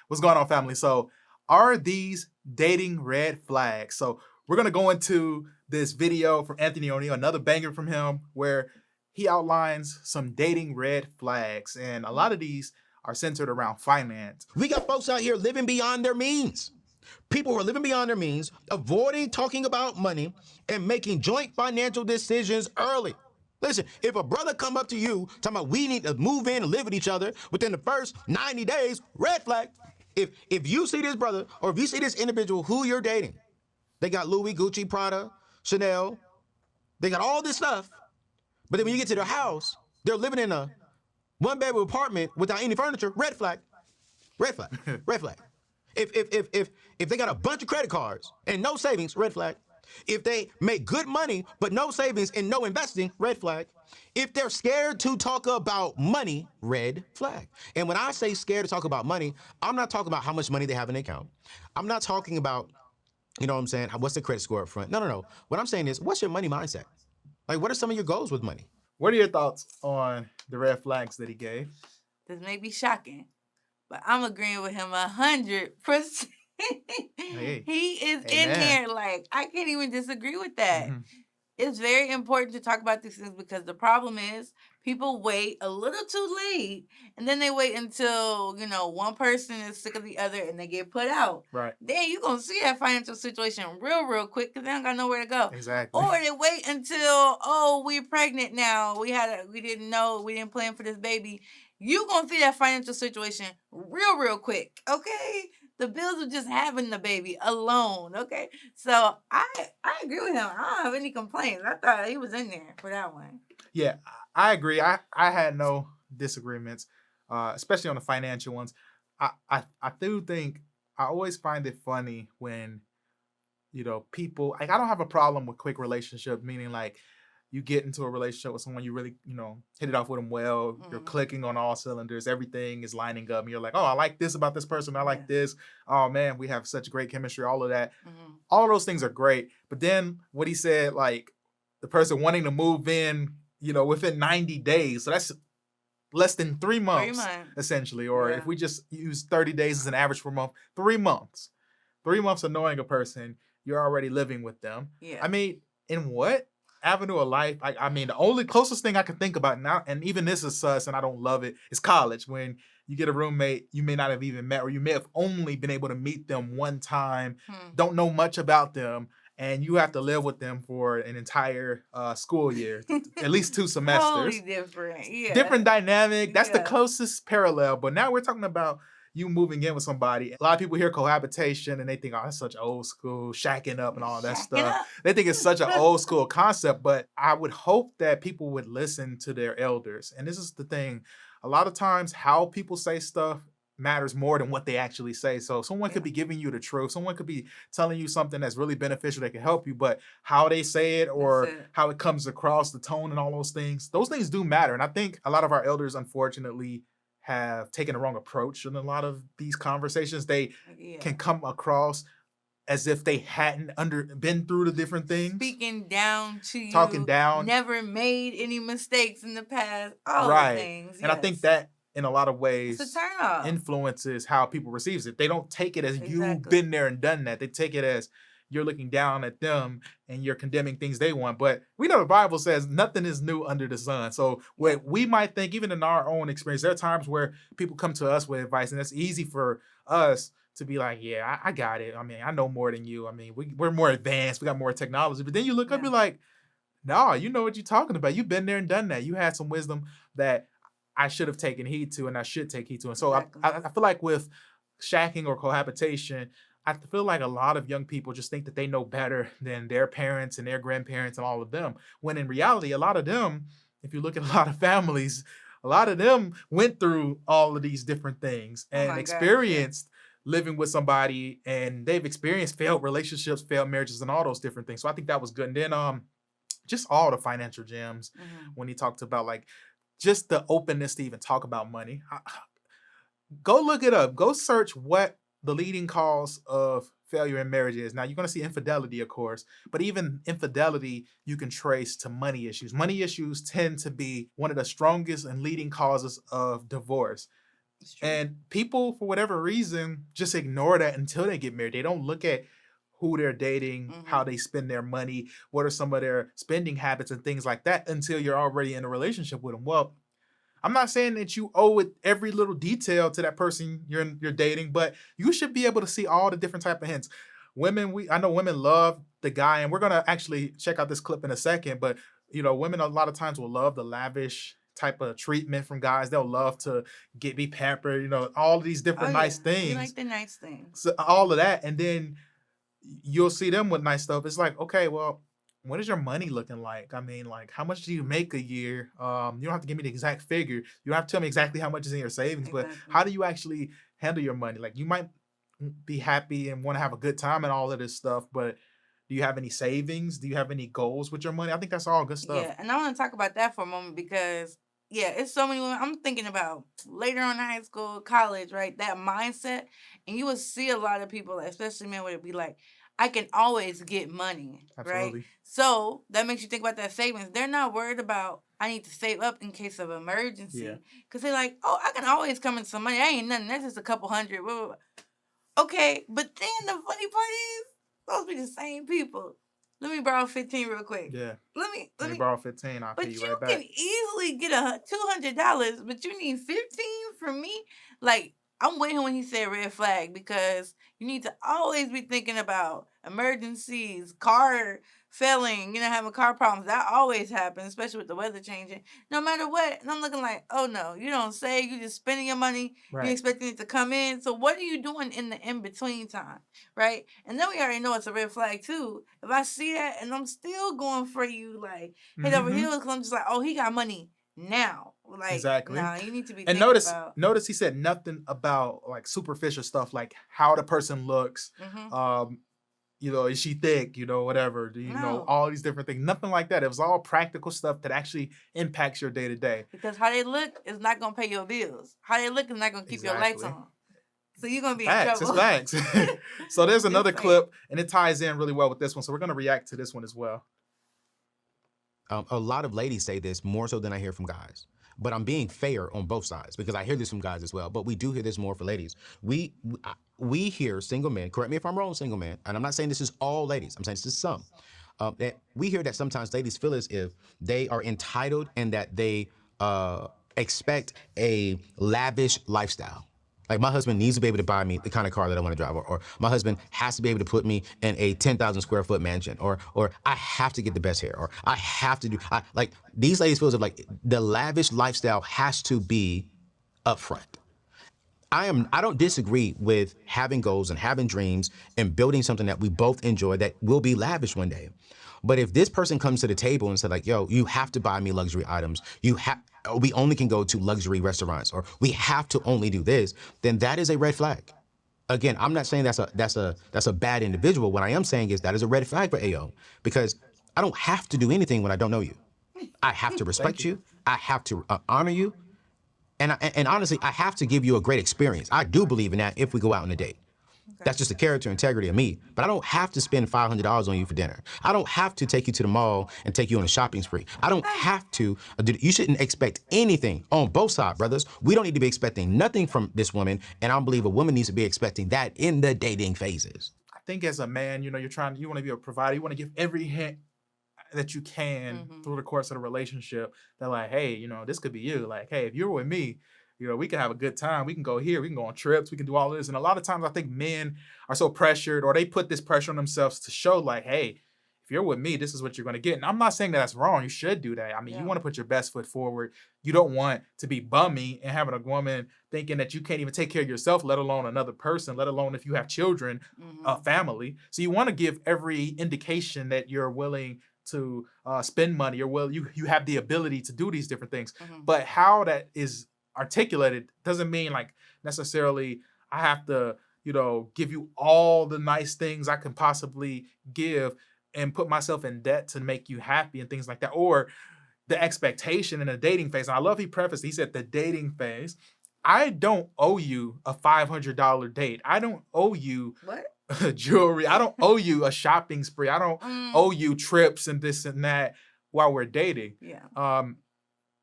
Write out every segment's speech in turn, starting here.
What's going on, family? So, are these dating red flags? So, we're going to go into this video from Anthony O'Neill, another banger from him, where he outlines some dating red flags. And a lot of these are centered around finance. We got folks out here living beyond their means. People who are living beyond their means, avoiding talking about money, and making joint financial decisions early. Listen, if a brother come up to you talking about we need to move in and live with each other within the first 90 days, red flag. If you see this brother or if you see this individual who you're dating, they got Louis, Gucci, Prada, Chanel, they got all this stuff, but then when you get to their house, they're living in a one-bedroom apartment without any furniture, red flag. Red flag. Red flag. If they got a bunch of credit cards and no savings, red flag. If they make good money but no savings and no investing, red flag. If they're scared to talk about money, red flag. And when I say scared to talk about money, I'm not talking about how much money they have in their account. I'm not talking about, you know what I'm saying, what's the credit score up front. No. What I'm saying is, what's your money mindset? Like, what are some of your goals with money? What are your thoughts on the red flags that he gave? This may be shocking, but I'm agreeing with him 100%. Hey. He is Amen. in here. Like, I can't even disagree with that. Mm-hmm. It's very important to talk about these things because the problem is people wait a little too late and then they wait until, one person is sick of the other and they get put out. Right. Then you're going to see that financial situation real quick because they don't got nowhere to go. Exactly. Or they wait until, we're pregnant now. We didn't know, we didn't plan for this baby. You're going to see that financial situation real quick, okay? The bills of just having the baby alone, okay? So I agree with him. I don't have any complaints. I thought he was in there for that one. Yeah, I agree. I had no disagreements, especially on the financial ones. I do think I always find it funny when, people, like, I don't have a problem with quick relationships, meaning like you get into a relationship with someone, you really, hit it off with them well, you're clicking on all cylinders, everything is lining up, and you're like, oh, I like this about this person, I like this, oh man, we have such great chemistry, all of that. All of those things are great. But then what he said, like the person wanting to move in, within 90 days, so that's less than 3 months, essentially, or if we just use 30 days as an average per month, 3 months. 3 months of knowing a person, you're already living with them. Yeah. I mean, in what avenue of life? I mean, the only closest thing I can think about now, and even this is sus and I don't love it, is college. When you get a roommate you may not have even met, or you may have only been able to meet them one time, don't know much about them, and you have to live with them for an entire school year, at least 2 semesters. Totally different, yeah. Different dynamic. That's the closest parallel. But now we're talking about you moving in with somebody. A lot of people hear cohabitation and they think, oh, that's such old school, shacking up and all that stuff. They think it's such an old school concept, but I would hope that people would listen to their elders. And this is the thing. A lot of times how people say stuff matters more than what they actually say. So someone could be giving you the truth. Someone could be telling you something that's really beneficial that can help you, but how they say it or how it comes across, the tone and all those things do matter. And I think a lot of our elders, unfortunately, have taken the wrong approach in a lot of these conversations. They can come across as if they hadn't been through the different things. Speaking down to you. Talking down. Never made any mistakes in the past. All the things. And I think that in a lot of ways it's a turn off. Influences how people receive it. They don't take it as you've been there and done that. They take it as you're looking down at them and you're condemning things they want. But we know the Bible says nothing is new under the sun. So what we might think, even in our own experience, there are times where people come to us with advice, and it's easy for us to be like, yeah, I got it. I mean, I know more than you. I mean, we're more advanced. We got more technology. But then you look up, you're like, no, you know what you're talking about. You've been there and done that. You had some wisdom that I should have taken heed to, and I should take heed to. And so I feel like with shacking or cohabitation, I feel like a lot of young people just think that they know better than their parents and their grandparents and all of them. When in reality, a lot of them, if you look at a lot of families, a lot of them went through all of these different things and experienced living with somebody, and they've experienced failed relationships, failed marriages, and all those different things. So I think that was good. And then just all the financial gems when he talked about like just the openness to even talk about money. Go look it up. Go search what the leading cause of failure in marriage is. Now, you're going to see infidelity, of course, but even infidelity you can trace to money issues. Money issues tend to be one of the strongest and leading causes of divorce. It's true. And people, for whatever reason, just ignore that until they get married. They don't look at who they're dating, how they spend their money, what are some of their spending habits and things like that until you're already in a relationship with them. Well, I'm not saying that you owe it every little detail to that person you're dating, but you should be able to see all the different type of hints. Women, I know women love the guy, and we're gonna actually check out this clip in a second, but women a lot of times will love the lavish type of treatment from guys. They'll love to be pampered, all these different nice things. You like the nice things. So all of that, and then you'll see them with nice stuff. It's like, okay, well, what is your money looking like? I mean, like, how much do you make a year? You don't have to give me the exact figure. You don't have to tell me exactly how much is in your savings, but how do you actually handle your money? Like, you might be happy and want to have a good time and all of this stuff, but do you have any savings? Do you have any goals with your money? I think that's all good stuff. Yeah, and I want to talk about that for a moment because, it's so many women. I'm thinking about later on in high school, college, right? That mindset. And you will see a lot of people, especially men, would it be like, I can always get money, Absolutely. right? So that makes you think about that savings. They're not worried about, I need to save up in case of emergency. Because they're like, oh, I can always come in some money. That ain't nothing. That's just a couple hundred. Blah, blah, blah. Okay, but then the funny part is, those be the same people. Let me borrow 15 real quick. Yeah. Let me borrow 15. I'll pay you right back. But you can easily get $200, but you need 15 from me? Like, I'm with him when he said red flag because you need to always be thinking about emergencies, car failing, having car problems. That always happens, especially with the weather changing. No matter what. And I'm looking like, oh no, you don't save. You just spending your money. Right. You're expecting it to come in. So what are you doing in the in-between time, right? And then we already know it's a red flag too. If I see that and I'm still going for you, like, head over heels, because I'm just like, oh, he got money now. Like, exactly. Nah, you need to be. And notice he said nothing about like superficial stuff, like how the person looks. Is she thick? Whatever. Do you know all these different things? Nothing like that. It was all practical stuff that actually impacts your day to day. Because how they look is not gonna pay your bills. How they look is not gonna keep your lights on. So you're gonna be in trouble. It's facts. So there's another clip, and it ties in really well with this one. So we're gonna react to this one as well. A lot of ladies say this more so than I hear from guys. But I'm being fair on both sides because I hear this from guys as well. But we do hear this more for ladies. We hear single men, correct me if I'm wrong, single men, and I'm not saying this is all ladies. I'm saying this is some. That we hear that sometimes ladies feel as if they are entitled and that they expect a lavish lifestyle. Like, my husband needs to be able to buy me the kind of car that I want to drive, or my husband has to be able to put me in a 10,000 square foot mansion, or I have to get the best hair, or I have to do, like, these ladies feel as if like the lavish lifestyle has to be upfront. I don't disagree with having goals and having dreams and building something that we both enjoy that will be lavish one day. But if this person comes to the table and said like, yo, you have to buy me luxury items, we only can go to luxury restaurants, or we have to only do this, then that is a red flag. Again, I'm not saying that's a bad individual. What I am saying is that is a red flag for AO, because I don't have to do anything when I don't know you. I have to respect you. I have to honor you. And honestly, I have to give you a great experience. I do believe in that if we go out on a date. Okay. That's just the character integrity of me. But I don't have to spend $500 on you for dinner. I don't have to take you to the mall and take you on a shopping spree. I don't have to. You shouldn't expect anything on both sides, brothers. We don't need to be expecting nothing from this woman. And I don't believe a woman needs to be expecting that in the dating phases. I think as a man, you want to be a provider. You want to give every hint that you can through the course of the relationship that like, hey, this could be you. Like, hey, if you're with me, we can have a good time. We can go here. We can go on trips. We can do all this. And a lot of times I think men are so pressured, or they put this pressure on themselves to show like, hey, if you're with me, this is what you're going to get. And I'm not saying that that's wrong. You should do that. I mean, you want to put your best foot forward. You don't want to be bummy and having a woman thinking that you can't even take care of yourself, let alone another person, let alone if you have children, a family. So you want to give every indication that you're willing to spend money, or you have the ability to do these different things. But how that is articulated doesn't mean like necessarily I have to, give you all the nice things I can possibly give and put myself in debt to make you happy and things like that. Or the expectation in a dating phase. And I love he prefaced, he said the dating phase. I don't owe you a $500 date. I don't owe you jewelry. I don't owe you a shopping spree. I don't owe you trips and this and that while we're dating.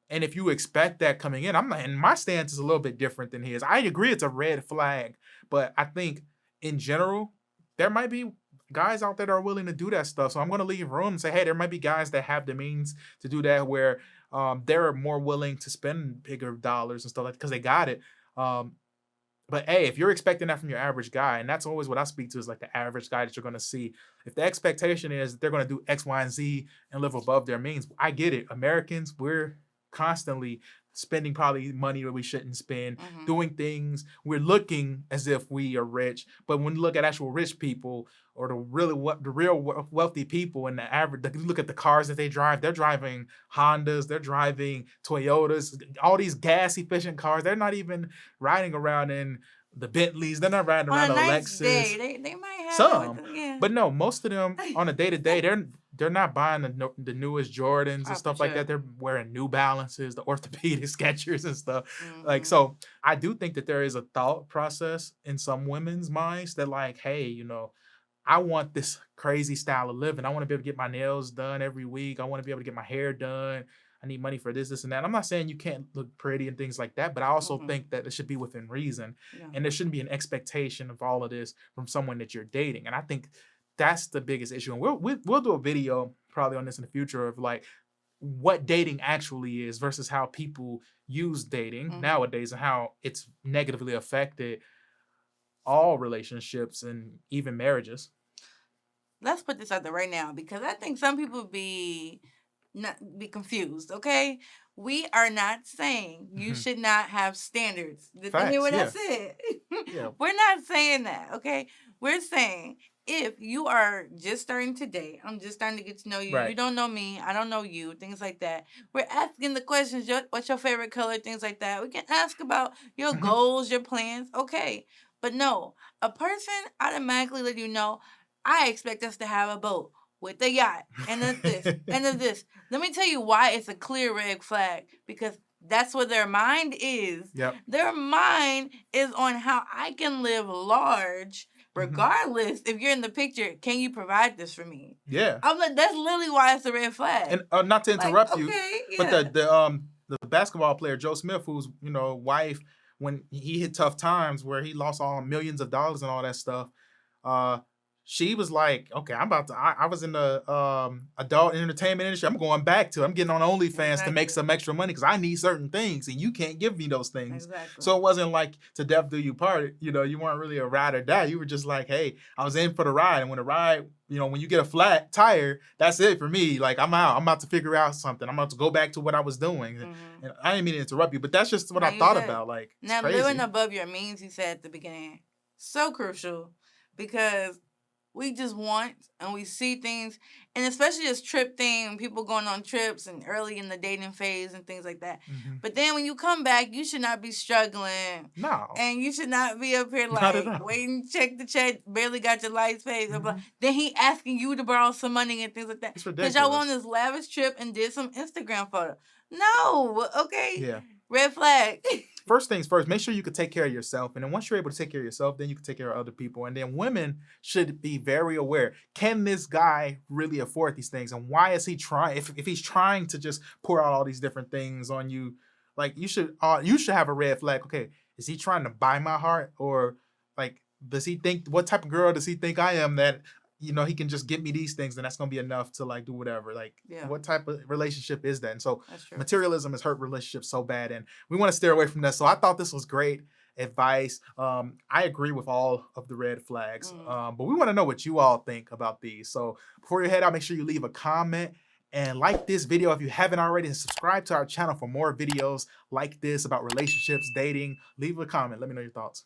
And if you expect that coming in, I'm not, and my stance is a little bit different than his. I agree it's a red flag, but I think in general, there might be guys out there that are willing to do that stuff. So I'm going to leave room and say, hey, there might be guys that have the means to do that where they're more willing to spend bigger dollars and stuff like because they got it. But hey, if you're expecting that from your average guy, and that's always what I speak to is like the average guy that you're going to see. If the expectation is that they're going to do X, Y, and Z and live above their means, I get it. Americans, we're constantly spending probably money that we shouldn't spend, doing things. We're looking as if we are rich, but when you look at actual rich people or the real wealthy people and the average, you look at the cars that they drive. They're driving Hondas, they're driving Toyotas, all these gas efficient cars. They're not even riding around in the Bentleys. They're not riding around on a the nice Lexus. day, they might have Some, yeah. but no, most of them on a day to day, they're not buying the newest Jordans and stuff like that. They're wearing New Balances, the orthopedic Skechers and stuff. Like, so I do think that there is a thought process in some women's minds that like, hey, you know, I want this crazy style of living. I want to be able to get my nails done every week. I want to be able to get my hair done. I need money for this, and that. I'm not saying you can't look pretty and things like that, but I also think that it should be within reason. And there shouldn't be an expectation of all of this from someone that you're dating. And I think that's the biggest issue. And we'll do a video probably on this in the future of like what dating actually is versus how people use dating nowadays and how it's negatively affected all relationships and even marriages. Let's put this out there right now because I think some people be confused, okay? We are not saying you should not have standards. Did you hear what I said? We're not saying that, okay? We're saying if you are just starting to date, I'm just starting to get to know you, you don't know me, I don't know you, things like that. We're asking the questions, what's your favorite color, things like that. We can ask about your goals, your plans, okay. But no, a person automatically let you know, I expect us to have a boat with a yacht, and then this, and then this. Let me tell you why it's a clear red flag, because that's what their mind is. Their mind is on how I can live large, regardless if you're in the picture, can you provide this for me? I'm like, that's literally why it's a red flag. And not to interrupt you, but the basketball player, Joe Smith, whose, you know, wife, when he hit tough times where he lost all millions of dollars and all that stuff, she was like, okay, I was in the adult entertainment industry. I'm going back to, I'm getting on OnlyFans to make some extra money because I need certain things and you can't give me those things. So it wasn't like to death do you part. You know, you weren't really a ride or die. You were just like, hey, I was in for the ride. And when the ride, you know, when you get a flat tire, that's it for me. Like, I'm out. I'm about to figure out something. I'm about to go back to what I was doing. And I didn't mean to interrupt you, but that's just what I thought about. Like, now, living above your means, you said at the beginning, so crucial because we just want and we see things, and especially this trip thing, people going on trips and early in the dating phase and things like that. But then when you come back, you should not be struggling. No. And you should not be up here like waiting, check the check, barely got your lights paid. Then he asking you to borrow some money and things like that. Because y'all went on this lavish trip and did some Instagram photo. No, okay? Red flag. First things first, make sure you can take care of yourself. And then once you're able to take care of yourself, then you can take care of other people. And then women should be very aware. Can this guy really afford these things? And why is he trying? If he's trying to just pour out all these different things on you, like you should have a red flag. Okay, is he trying to buy my heart? Or like, does he think, what type of girl does he think I am that, you know, he can just give me these things and that's going to be enough to like do whatever. Like, what type of relationship is that? And so materialism has hurt relationships so bad, and we want to steer away from that. So I thought this was great advice. I agree with all of the red flags, but we want to know what you all think about these. So before you head out, make sure you leave a comment and like this video if you haven't already, and subscribe to our channel for more videos like this about relationships, dating. Leave a comment. Let me know your thoughts.